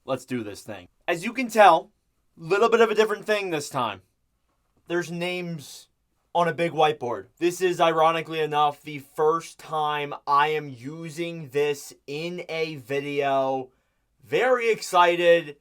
Let's do this thing. As you can tell, a little bit of a different thing this time. There's names on a big whiteboard. This is, ironically enough, the first time I am using this in a video. Very excited,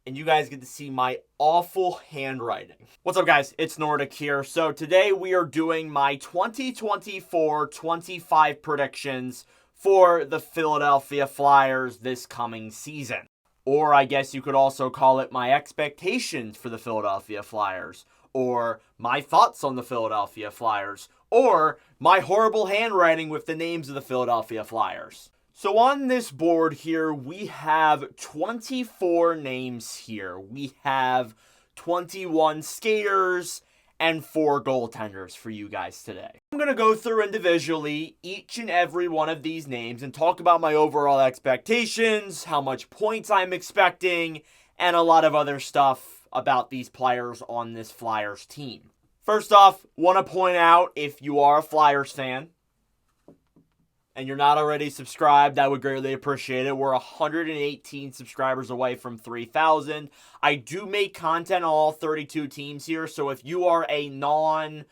and you guys get to see my awful handwriting. What's up, guys? It's Nordic here. So today we are doing my 2024-25 predictions for the Philadelphia Flyers this coming season. Or I guess you could also call it my expectations for the Philadelphia Flyers, or my thoughts on the Philadelphia Flyers, or my horrible handwriting with the names of the Philadelphia Flyers. So on this board here, we have 24 names here. We have 21 skaters and 4 goaltenders for you guys today. I'm going to go through individually each and every one of these names and talk about my overall expectations, how much points I'm expecting, and a lot of other stuff about these players on this Flyers team. First off, want to point out, if you are a Flyers fan and you're not already subscribed, I would greatly appreciate it. We're 118 subscribers away from 3,000. I do make content on all 32 teams here, so if you are a non-Flyers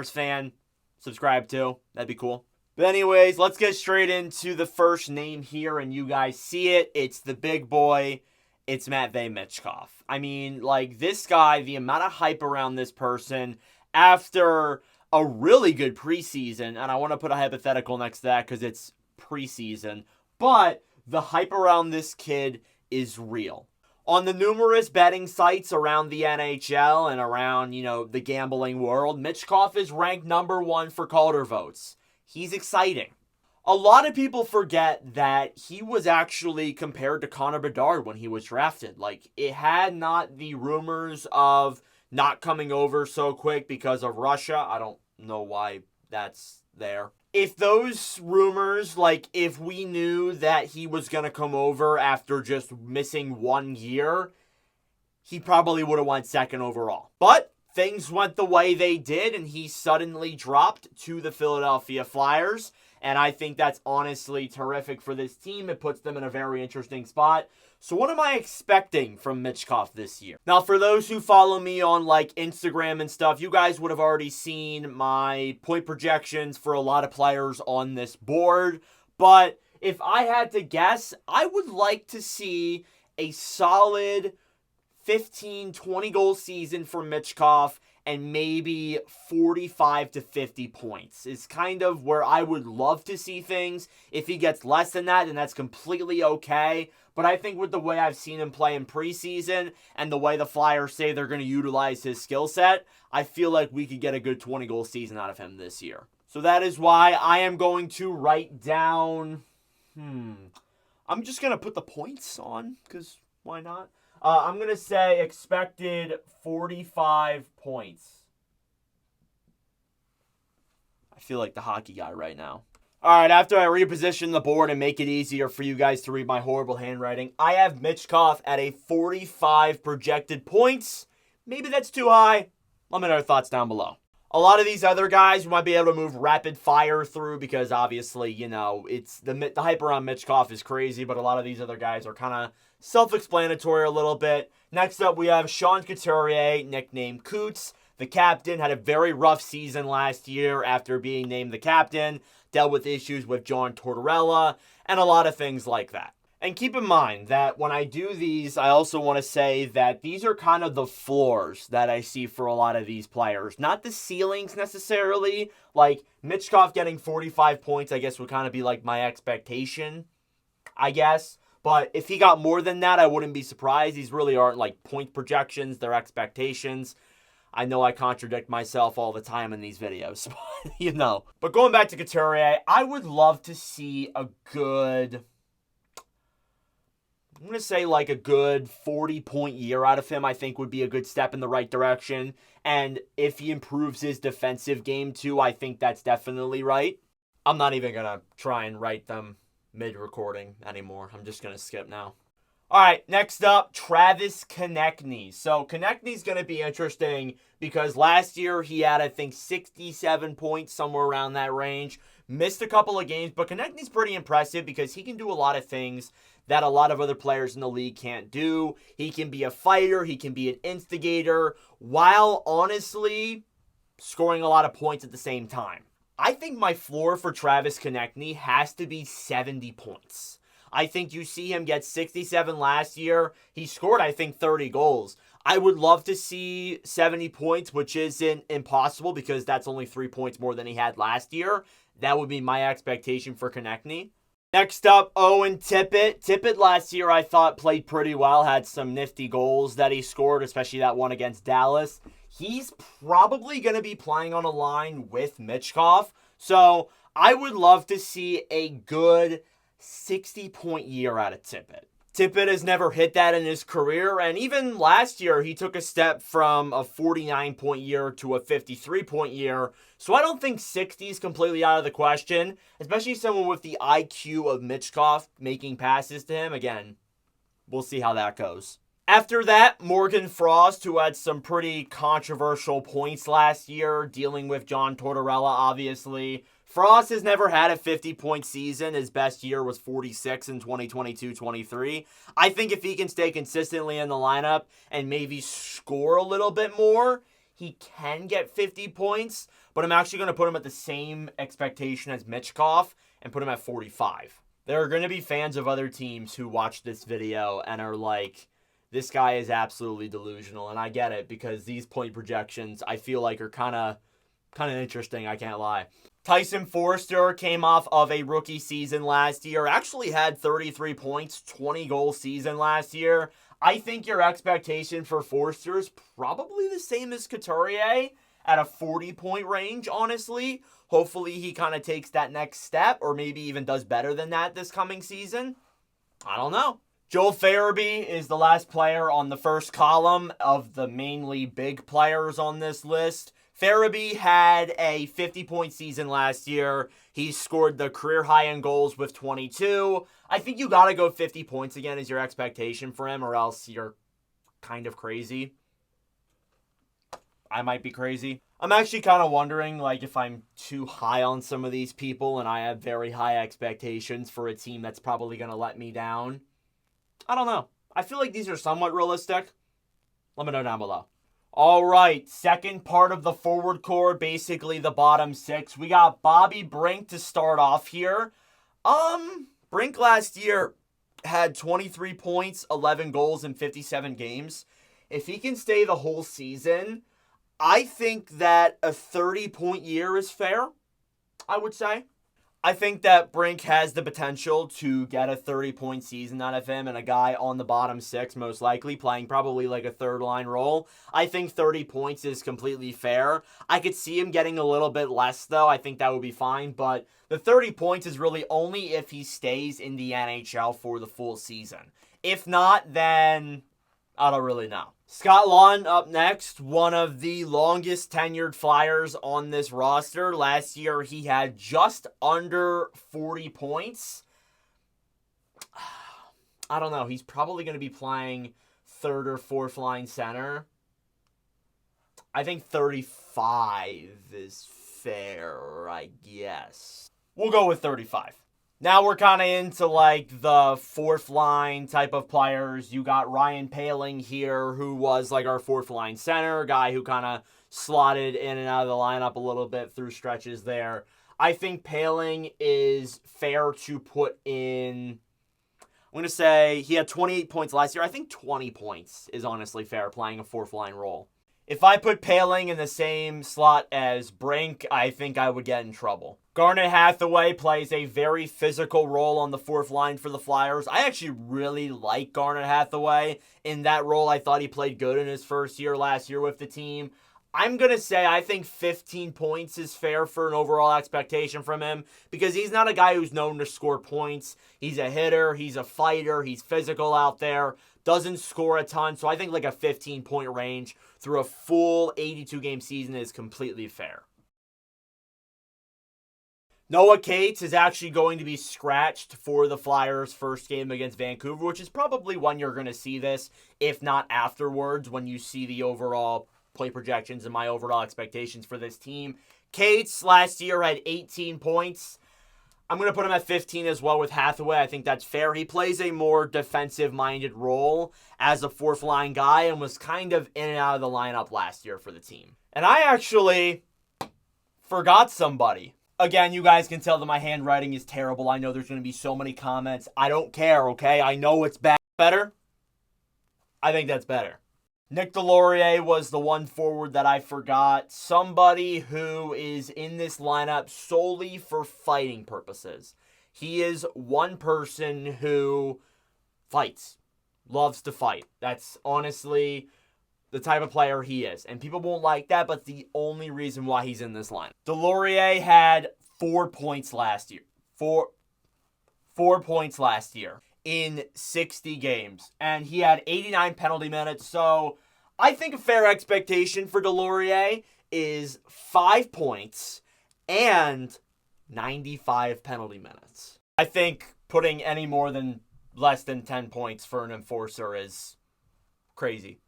fan, subscribe too. That'd be cool. But anyways, let's get straight into the first name here, and you guys see it. It's the big boy. It's Matvei Michkov. I mean, like, this guy, the amount of hype around this person after a really good preseason, and I want to put a hypothetical next to that because it's preseason, but the hype around this kid is real. On the numerous betting sites around the NHL and around, the gambling world, Michkov is ranked number 1 for Calder votes. He's exciting. A lot of people forget that he was actually compared to Connor Bedard when he was drafted. Like, it had not the rumors of not coming over so quick because of Russia. I don't know why that's there. If those rumors, if we knew that he was going to come over after just missing 1 year, he probably would have went second overall. But things went the way they did, and he suddenly dropped to the Philadelphia Flyers. And I think that's honestly terrific for this team. It puts them in a very interesting spot. So what am I expecting from Michkov this year? Now, for those who follow me on Instagram and stuff, you guys would have already seen my point projections for a lot of players on this board. But if I had to guess, I would like to see a solid 15-20 goal season for Michkov, and maybe 45 to 50 points is kind of where I would love to see things. If he gets less than that, then that's completely okay. But I think with the way I've seen him play in preseason and the way the Flyers say they're going to utilize his skill set, I feel like we could get a good 20-goal season out of him this year. So that is why I am going to write down... I'm just going to put the points on, because why not? I'm going to say expected 45 points. I feel like the hockey guy right now. All right, after I reposition the board and make it easier for you guys to read my horrible handwriting, I have Michkov at a 45 projected points. Maybe that's too high. Let me know your thoughts down below. A lot of these other guys you might be able to move rapid fire through because obviously, it's the hype around Michkov is crazy, but a lot of these other guys are kind of self-explanatory a little bit. Next up, we have Sean Couturier, nicknamed Coots. The captain had a very rough season last year after being named the captain, dealt with issues with John Tortorella, and a lot of things like that. And keep in mind that when I do these, I also want to say that these are kind of the floors that I see for a lot of these players. Not the ceilings necessarily. Like, Michkov getting 45 points, I guess, would kind of be like my expectation, I guess. But if he got more than that, I wouldn't be surprised. These really aren't point projections, they're expectations. I know I contradict myself all the time in these videos, but But going back to Couturier, I would love to see a good... I'm going to say a good 40-point year out of him, I think would be a good step in the right direction. And if he improves his defensive game too, I think that's definitely right. I'm not even going to try and write them mid-recording anymore. I'm just going to skip now. All right, next up, Travis Konecny. So Konechny's going to be interesting because last year he had, I think, 67 points, somewhere around that range. Missed a couple of games, but Konechny's pretty impressive because he can do a lot of things that a lot of other players in the league can't do. He can be a fighter. He can be an instigator, while honestly scoring a lot of points at the same time. I think my floor for Travis Konecny has to be 70 points. I think you see him get 67 last year. He scored, I think, 30 goals. I would love to see 70 points, which isn't impossible because that's only 3 points more than he had last year. That would be my expectation for Konecny. Next up, Owen Tippett. Tippett last year I thought played pretty well, had some nifty goals that he scored, especially that one against Dallas. He's probably going to be playing on a line with Michkov, so I would love to see a good 60-point year out of Tippett. Tippett has never hit that in his career, and even last year, he took a step from a 49-point year to a 53-point year, so I don't think 60 is completely out of the question, especially someone with the IQ of Michkov making passes to him. Again, we'll see how that goes. After that, Morgan Frost, who had some pretty controversial points last year, dealing with John Tortorella, obviously. Frost has never had a 50-point season. His best year was 46 in 2022-23. I think if he can stay consistently in the lineup and maybe score a little bit more, he can get 50 points. But I'm actually going to put him at the same expectation as Michkov and put him at 45. There are going to be fans of other teams who watch this video and are like, this guy is absolutely delusional. And I get it, because these point projections I feel like are kind of interesting, I can't lie. Tyson Foerster came off of a rookie season last year, actually had 33 points, 20-goal season last year. I think your expectation for Foerster is probably the same as Couturier at a 40-point range, honestly. Hopefully he kind of takes that next step, or maybe even does better than that this coming season. I don't know. Joel Farabee is the last player on the first column of the mainly big players on this list. Farabee had a 50-point season last year. He scored the career high in goals with 22. I think you got to go 50 points again as your expectation for him, or else you're kind of crazy. I might be crazy. I'm actually kind of wondering, like, if I'm too high on some of these people and I have very high expectations for a team that's probably going to let me down. I don't know. I feel like these are somewhat realistic. Let me know down below. All right, second part of the forward core, basically the bottom six. We got Bobby Brink to start off here. Brink last year had 23 points, 11 goals in 57 games. If he can stay the whole season, I think that a 30-point year is fair, I would say. I think that Brink has the potential to get a 30-point season out of him, and a guy on the bottom six, most likely, playing probably like a third-line role. I think 30 points is completely fair. I could see him getting a little bit less, though. I think that would be fine, but the 30 points is really only if he stays in the NHL for the full season. If not, then I don't really know. Scott Laughton up next, one of the longest tenured Flyers on this roster. Last year, he had just under 40 points. I don't know. He's probably going to be playing third or fourth line center. I think 35 is fair, I guess. We'll go with 35. Now we're kind of into, like, the fourth line type of players. You got Ryan Poehling here, who was, like, our fourth line center, guy who kind of slotted in and out of the lineup a little bit through stretches there. I think Poehling is fair to put in. I'm going to say he had 28 points last year. I think 20 points is honestly fair playing a fourth line role. If I put Poehling in the same slot as Brink, I think I would get in trouble. Garnet Hathaway plays a very physical role on the fourth line for the Flyers. I actually really like Garnet Hathaway in that role. I thought he played good in his first year last year with the team. I'm going to say I think 15 points is fair for an overall expectation from him, because he's not a guy who's known to score points. He's a hitter, he's a fighter, he's physical out there, doesn't score a ton. So I think like a 15-point range through a full 82-game season is completely fair. Noah Cates is actually going to be scratched for the Flyers' first game against Vancouver, which is probably when you're going to see this, if not afterwards, when you see the overall play projections and my overall expectations for this team. Cates last year had 18 points. I'm going to put him at 15 as well with Hathaway. I think that's fair. He plays a more defensive-minded role as a fourth-line guy and was kind of in and out of the lineup last year for the team. And I actually forgot somebody. Again, you guys can tell that my handwriting is terrible. I know there's going to be so many comments. I don't care, okay? I know it's better. I think that's better. Nick Delorier was the one forward that I forgot. Somebody who is in this lineup solely for fighting purposes. He is one person who fights, loves to fight. That's honestly the type of player he is. And people won't like that, but the only reason why he's in this lineup. Delorier had 4 points last year. 4 points last year in 60 games. And he had 89 penalty minutes. So I think a fair expectation for Delorier is 5 points and 95 penalty minutes. I think putting any more than less than 10 points for an enforcer is crazy.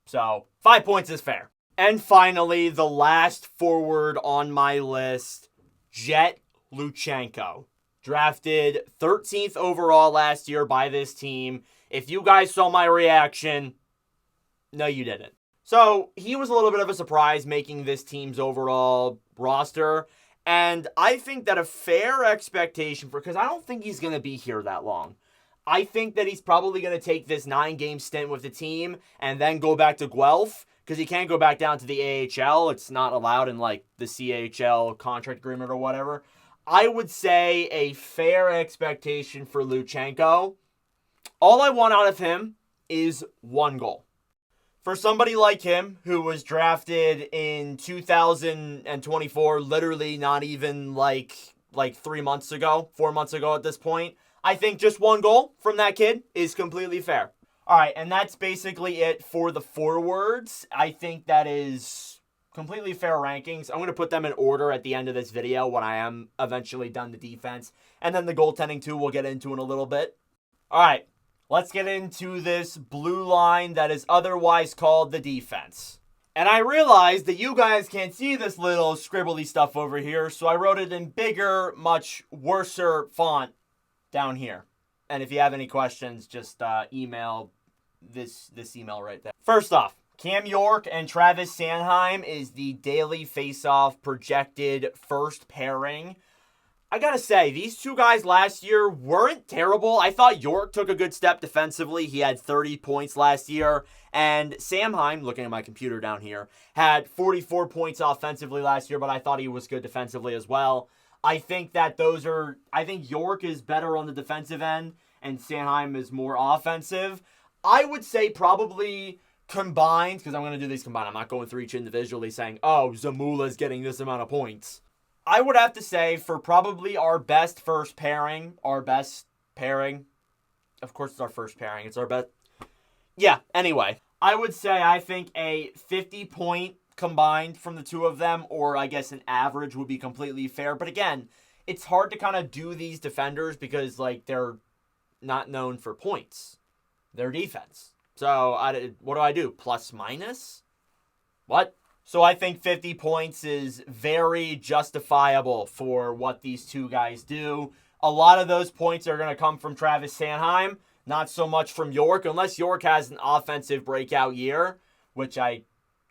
So 5 points is fair. And finally, the last forward on my list, Jet Luchenko. Drafted 13th overall last year by this team. If you guys saw my reaction, no, you didn't. So he was a little bit of a surprise making this team's overall roster. And I think that a fair expectation because I don't think he's going to be here that long. I think that he's probably going to take this 9-game stint with the team and then go back to Guelph because he can't go back down to the AHL. It's not allowed in like the CHL contract agreement or whatever. I would say a fair expectation for Luchenko. All I want out of him is 1 goal. For somebody like him, who was drafted in 2024, literally not even like 3 months ago, 4 months ago at this point, I think just 1 goal from that kid is completely fair. All right, and that's basically it for the forwards. I think that is completely fair rankings. I'm going to put them in order at the end of this video when I am eventually done the defense. And then the goaltending too, we'll get into in a little bit. All right, let's get into this blue line that is otherwise called the defense. And I realized that you guys can't see this little scribbly stuff over here, so I wrote it in bigger, much worser font down here. And if you have any questions, just email this email right there. First off, Cam York and Travis Sanheim is the daily face-off projected first pairing. I gotta say, these two guys last year weren't terrible. I thought York took a good step defensively. He had 30 points last year. And Sanheim, looking at my computer down here, had 44 points offensively last year, but I thought he was good defensively as well. I think York is better on the defensive end, and Sanheim is more offensive. I would say probably combined, because I'm going to do these combined. I'm not going through each individually saying, oh, Zamula's getting this amount of points. I would have to say for probably our best first pairing, of course it's our first pairing, it's our best. Yeah, anyway, I would say I think a 50-point combined from the two of them, or I guess an average would be completely fair. But again, it's hard to kind of do these defenders because they're not known for points. They're defense. So, what do? Plus minus? What? So, I think 50 points is very justifiable for what these two guys do. A lot of those points are going to come from Travis Sanheim, not so much from York, unless York has an offensive breakout year, which I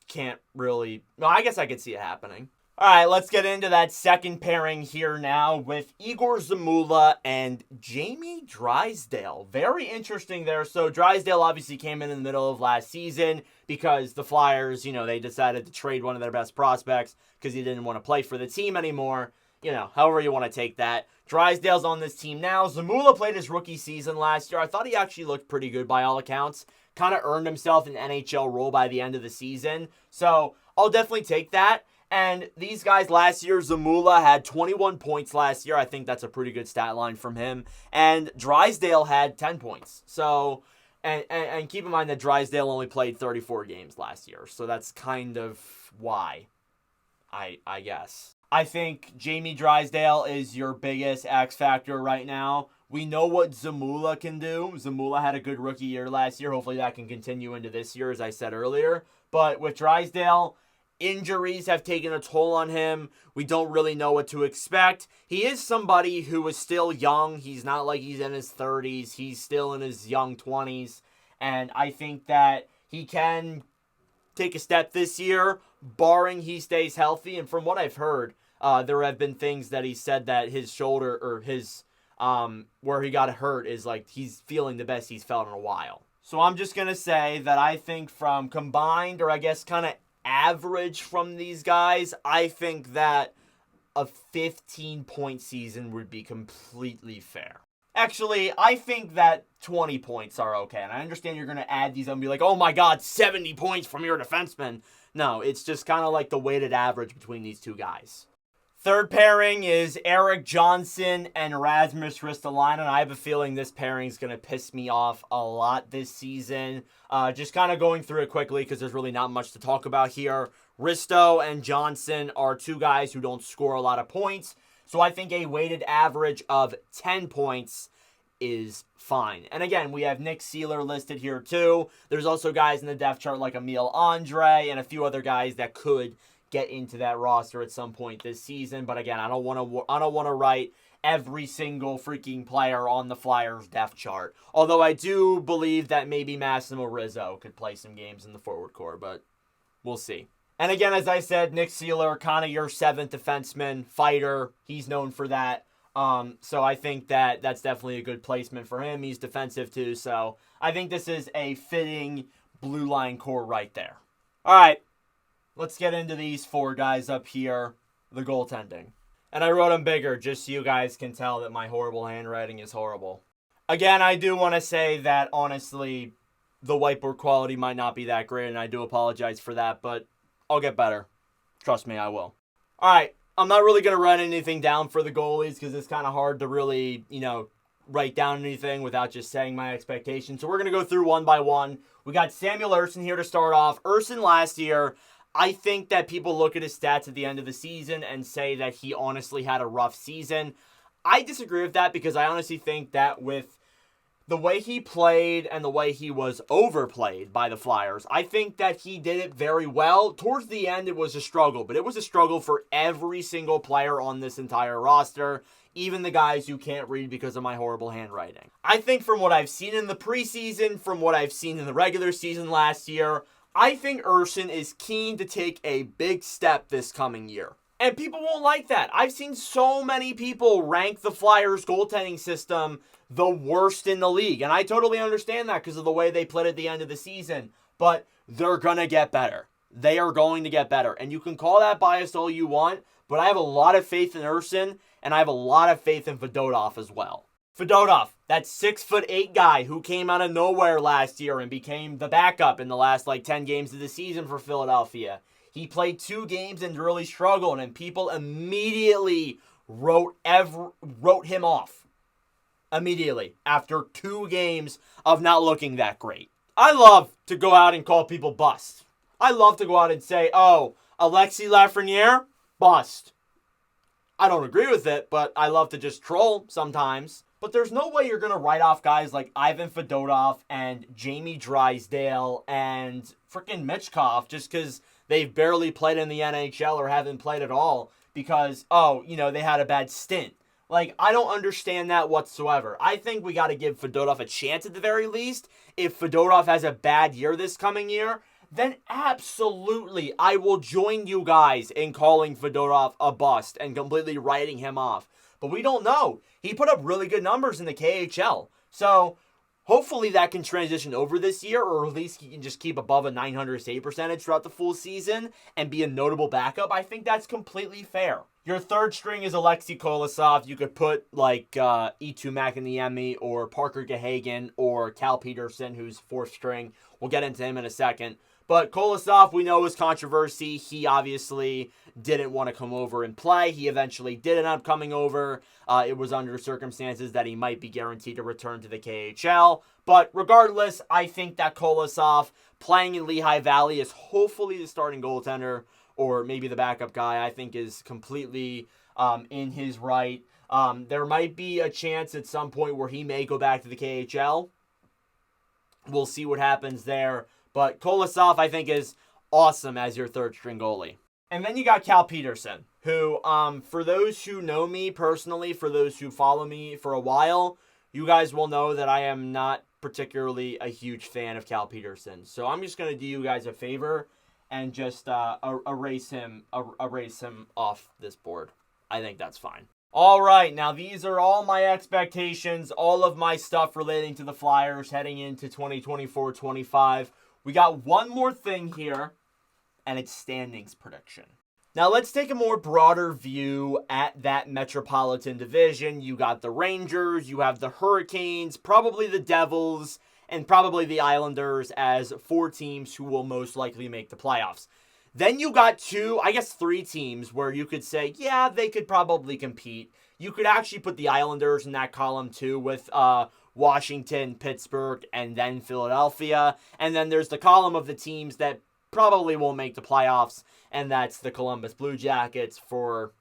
can't really. No, I guess I could see it happening. All right, let's get into that second pairing here now with Igor Zamula and Jamie Drysdale. Very interesting there. So Drysdale obviously came in the middle of last season because the Flyers, they decided to trade one of their best prospects because he didn't want to play for the team anymore. However you want to take that. Drysdale's on this team now. Zamula played his rookie season last year. I thought he actually looked pretty good by all accounts. Kind of earned himself an NHL role by the end of the season. So I'll definitely take that. And these guys last year, Zamula had 21 points last year. I think that's a pretty good stat line from him. And Drysdale had 10 points. So, and keep in mind that Drysdale only played 34 games last year. So that's kind of why, I guess. I think Jamie Drysdale is your biggest X factor right now. We know what Zamula can do. Zamula had a good rookie year last year. Hopefully that can continue into this year, as I said earlier. But with Drysdale, Injuries have taken a toll on him. We don't really know what to expect. He is somebody who is still young. He's not like he's in his 30s. He's still in his young 20s. And I think that he can take a step this year, barring he stays healthy. And from what I've heard, there have been things that he said that his shoulder or his where he got hurt is like he's feeling the best he's felt in a while. So I'm just going to say that I think from combined, or I guess kind of average from these guys, I think that a 15-point season would be completely fair. Actually, I think that 20 points are okay. And I understand you're going to add these and be like, oh my God, 70 points from your defenseman. No, it's just kind of like the weighted average between these two guys. Third pairing is Erik Johnson and Rasmus Ristolainen. I have a feeling this pairing is going to piss me off a lot this season. Just kind of going through it quickly because there's really not much to talk about here. Risto and Johnson are two guys who don't score a lot of points. So I think a weighted average of 10 points is fine. And again, we have Nick Seeler listed here too. There's also guys in the depth chart like Emil Andre and a few other guys that could get into that roster at some point this season. But again, I don't want to write every single freaking player on the Flyers depth chart. Although I do believe that maybe Massimo Rizzo could play some games in the forward core, but we'll see. And again, as I said, Nick Seeler, kind of your seventh defenseman, fighter. He's known for that. So I think that that's definitely a good placement for him. He's defensive too. So I think this is a fitting blue line core right there. All right. Let's get into these four guys up here, the goaltending. And I wrote them bigger just so you guys can tell that my horrible handwriting is horrible. Again, I do want to say that, honestly, the whiteboard quality might not be that great, and I do apologize for that, but I'll get better. Trust me, I will. All right, I'm not really going to write anything down for the goalies because it's kind of hard to really, write down anything without just saying my expectations. So we're going to go through one by one. We got Samuel Ersson here to start off. Ersson last year, I think that people look at his stats at the end of the season and say that he honestly had a rough season. I disagree with that because I honestly think that with the way he played and the way he was overplayed by the Flyers, I think that he did it very well. Towards the end, it was a struggle, but it was a struggle for every single player on this entire roster, even the guys who can't read because of my horrible handwriting. I think from what I've seen in the preseason, from what I've seen in the regular season last year, I think Ersson is keen to take a big step this coming year. And people won't like that. I've seen so many people rank the Flyers goaltending system the worst in the league. And I totally understand that because of the way they played at the end of the season. But they're going to get better. They are going to get better. And you can call that biased all you want, but I have a lot of faith in Ersson, and I have a lot of faith in Fedotov as well. Fedotov, that 6'8" guy who came out of nowhere last year and became the backup in the last 10 games of the season for Philadelphia. He played 2 games and really struggled, and people immediately wrote him off. Immediately, after 2 games of not looking that great. I love to go out and call people bust. I love to go out and say, oh, Alexi Lafreniere, bust. I don't agree with it, but I love to just troll sometimes. But there's no way you're going to write off guys like Ivan Fedotov and Jamie Drysdale and freaking Michkov just because they've barely played in the NHL or haven't played at all because, they had a bad stint. I don't understand that whatsoever. I think we got to give Fedotov a chance at the very least. If Fedotov has a bad year this coming year, then absolutely I will join you guys in calling Fedotov a bust and completely writing him off. But we don't know. He put up really good numbers in the KHL. So hopefully that can transition over this year, or at least he can just keep above a .900 save percentage throughout the full season and be a notable backup. I think that's completely fair. Your third string is Alexi Kosov. You could put Eetu Makiniemi or Parker Gahagan or Cal Peterson, who's fourth string. We'll get into him in a second. But Kolosov, we know, was controversy. He obviously didn't want to come over and play. He eventually did end up coming over. It was under circumstances that he might be guaranteed to return to the KHL. But regardless, I think that Kolosov playing in Lehigh Valley is hopefully the starting goaltender, or maybe the backup guy, I think is completely in his right. There might be a chance at some point where he may go back to the KHL. We'll see what happens there. But Kolosov, I think, is awesome as your third string goalie. And then you got Cal Peterson, who, for those who know me personally, for those who follow me for a while, you guys will know that I am not particularly a huge fan of Cal Peterson. So I'm just going to do you guys a favor and just erase him off this board. I think that's fine. All right, now these are all my expectations, all of my stuff relating to the Flyers heading into 2024-25. We got one more thing here, and it's standings prediction. Now let's take a more broader view at that Metropolitan Division. You got the Rangers, you have the Hurricanes, probably the Devils, and probably the Islanders as 4 teams who will most likely make the playoffs. Then you got 3 teams where you could say, yeah, they could probably compete. You could actually put the Islanders in that column too with Washington, Pittsburgh, and then Philadelphia. And then there's the column of the teams that probably won't make the playoffs, and that's the Columbus Blue Jackets for,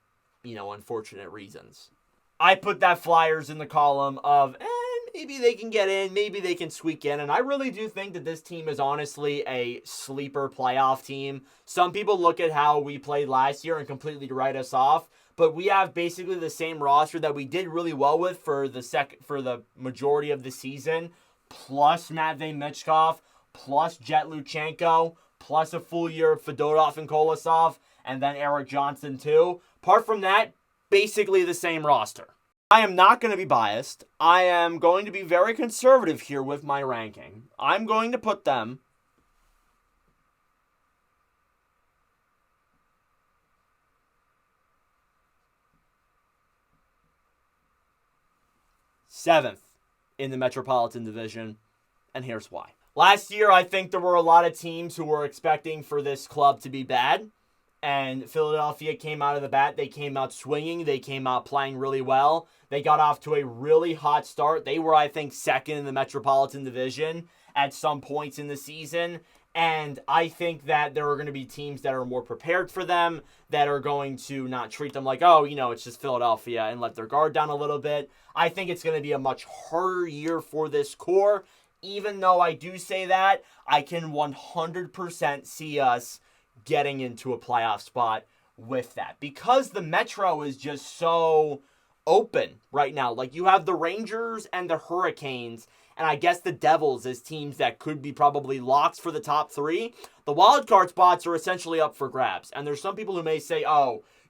unfortunate reasons. I put that Flyers in the column of, maybe they can get in, maybe they can squeak in, and I really do think that this team is honestly a sleeper playoff team. Some people look at how we played last year and completely write us off, but we have basically the same roster that we did really well with for the majority of the season, plus Matvei Michkov, plus Jet Luchenko, plus a full year of Fedorov and Kolosov, and then Eric Johnson too. Apart from that, basically the same roster. I am not going to be biased. I am going to be very conservative here with my ranking. I'm going to put them seventh in the Metropolitan Division, and here's why. Last year, I think there were a lot of teams who were expecting for this club to be bad, and Philadelphia came out of the bat. They came out swinging. They came out playing really well. They got off to a really hot start. They were, I think, second in the Metropolitan Division at some points in the season, and I think that there are going to be teams that are more prepared for them, that are going to not treat them like, it's just Philadelphia, and let their guard down a little bit. I think it's going to be a much harder year for this core. Even though I do say that, I can 100% see us getting into a playoff spot with that. Because the Metro is just so open right now. Like, you have the Rangers and the Hurricanes, and I guess the Devils as teams that could be probably locks for the top 3. The wild card spots are essentially up for grabs. And there's some people who may say,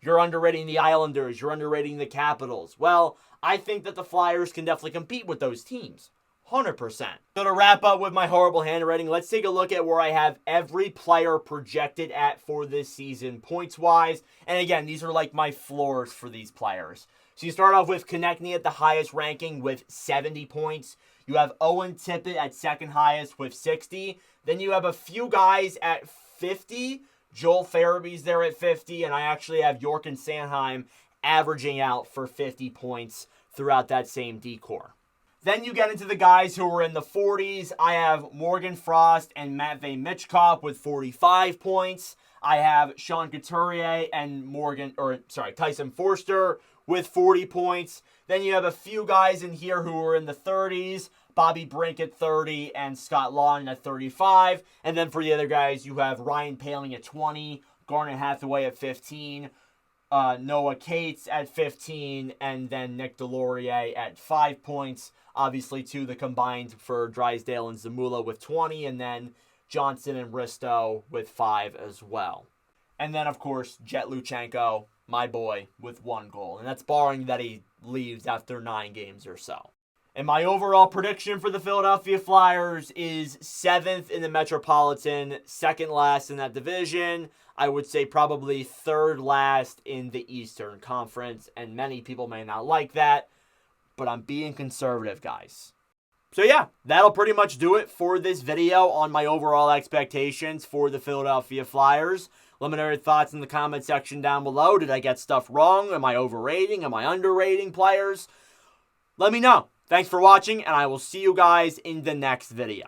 you're underrating the Islanders, you're underrating the Capitals. Well, I think that the Flyers can definitely compete with those teams. 100%. So to wrap up with my horrible handwriting, let's take a look at where I have every player projected at for this season, points-wise. And again, these are like my floors for these players. So you start off with Konecny at the highest ranking with 70 points. You have Owen Tippett at second highest with 60. Then you have a few guys at 50. Joel Farabee's there at 50. And I actually have York and Sanheim averaging out for 50 points throughout that same decor. Then you get into the guys who are in the 40s. I have Morgan Frost and Matvei Michkov with 45 points. I have Sean Couturier and Tyson Forster with 40 points. Then you have a few guys in here who are in the 30s. Bobby Brink at 30 and Scott Laughton at 35. And then for the other guys, you have Ryan Poehling at 20, Garnet Hathaway at 15, Noah Cates at 15, and then Nick Delorier at 5 points. Obviously, too, the combined for Drysdale and Zamula with 20, and then Johnson and Risto with 5 as well. And then, of course, Jet Luchenko, my boy, with 1 goal. And that's barring that he leaves after 9 games or so. And my overall prediction for the Philadelphia Flyers is 7th in the Metropolitan, 2nd last in that division. I would say probably 3rd last in the Eastern Conference, and many people may not like that, but I'm being conservative, guys. So yeah, that'll pretty much do it for this video on my overall expectations for the Philadelphia Flyers. Let me know your thoughts in the comment section down below. Did I get stuff wrong? Am I overrating? Am I underrating players? Let me know. Thanks for watching, and I will see you guys in the next video.